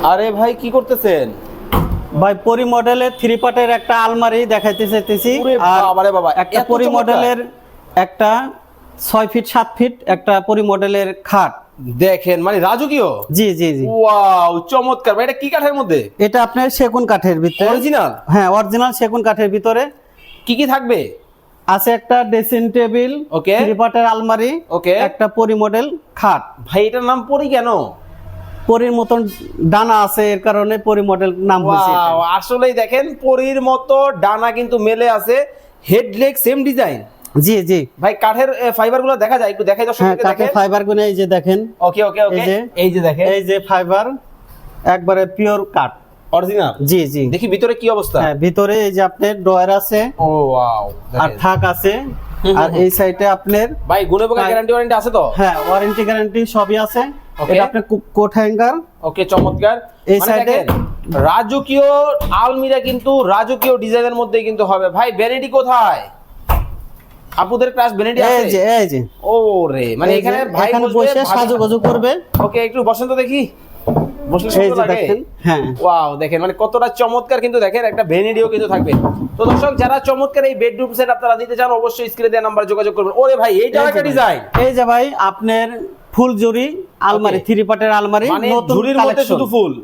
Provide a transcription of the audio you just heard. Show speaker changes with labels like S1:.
S1: আরে ভাই কি করতেছেন?
S2: ভাই পরি মডেলের 3 পার্টের একটা আলমারি দেখাইতে চাইতেছি।
S1: ওরে বাবা রে বাবা,
S2: একটা
S1: এত
S2: পরি
S1: চমৎকার।
S2: মডেলের একটা 6 ফিট 7 ফিট একটা পরি মডেলের খাট।
S1: দেখেন মানে রাজকীয়।
S2: জি জি জি,
S1: ওয়াও চমৎকার ভাই, এটা কি কাঠের মধ্যে?
S2: এটা আপনার সেগুন কাঠের ভিতরে।
S1: অরিজিনাল?
S2: হ্যাঁ অরিজিনাল সেগুন কাঠের ভিতরে।
S1: কি কি থাকবে?
S2: আছে একটা ড্রেসিং টেবিল,
S1: ওকে।
S2: 3 পার্টের আলমারি,
S1: ওকে।
S2: একটা পরি মডেল খাট।
S1: ভাই এটার নাম পরি কেন?
S2: পরির মতন ডানা আছে এর কারণে পরি মডেল নাম হয়েছে এটা।
S1: ওয়াও, আসলেই দেখেন পরির মতো ডানা কিন্তু মেলে আছে, হেড লেগ সেম ডিজাইন।
S2: জি জি,
S1: ভাই কাঠের ফাইবার গুলো দেখা যায়, একটু দেখাই
S2: হ্যাঁ
S1: দর্শকদেরকে
S2: কাঠের
S1: দেখেন।
S2: ফাইবার গুলো এই যে দেখেন।
S1: ওকে ওকে ওকে,
S2: এই যে
S1: এই যে দেখেন
S2: এই যে ফাইবার একবারে পিওর কাঠ।
S1: অরিজিনাল।
S2: জি জি,
S1: দেখি ভিতরে কি অবস্থা।
S2: হ্যাঁ ভিতরে এই যে আপনার ড্রয়ার আছে
S1: ও ওয়াও,
S2: আর থাক আছে। আর এই সাইডে আপনার
S1: ভাই গুণে বগা গ্যারান্টি ওয়ারেন্টি আছে তো?
S2: হ্যাঁ ওয়ারেন্টি গ্যারান্টি সবই আছে।
S1: Okay.
S2: এটা আপনার কোট হ্যাঙ্গার।
S1: ওকে চমৎকার।
S2: এই
S1: মানে
S2: সাইডে-
S1: দেখেন, রাজকীয় আলমিরা কিন্তু রাজকীয় ডিজাইনের মধ্যে কিন্তু হবে। ভাই ভ্যানিটি কোথায়? আপুদের ক্লাস ভ্যানিটি
S2: এই
S1: আছে?
S2: যে এই যে
S1: ও রে, মানে
S2: এই যে,
S1: এখানে ভাই
S2: এখানে
S1: বসবে,
S2: বসে
S1: ভাবি-
S2: সাজুগুজু করবে।
S1: ওকে একটু বসেন তো দেখি, বসলে
S2: এই
S1: সুন্দর
S2: যে
S1: লাগে।
S2: দেখেন, হ্যাঁ
S1: ওয়াও দেখেন মানে কতটা চমৎকার, কিন্তু দেখেন একটা ভ্যানিটিও কিন্তু থাকবে। তো দর্শক যারা চমৎকার এই বেডরুম সেট আপনারা দিতে চান অবশ্যই স্ক্রিনে দেওয়া নাম্বারে যোগাযোগ করবেন। ওরে ভাই এইটা
S2: এই যে
S1: একটা
S2: ভাই,
S1: ডিজাইন,
S2: এই যে ভাই আপনার ফুল জুরি আলমারি,
S1: Okay.
S2: 3 পার্টের আলমারি,
S1: মানে
S2: নতুন
S1: ঝুড়ির মধ্যে
S2: কালেকশন।
S1: শুধু ফুল।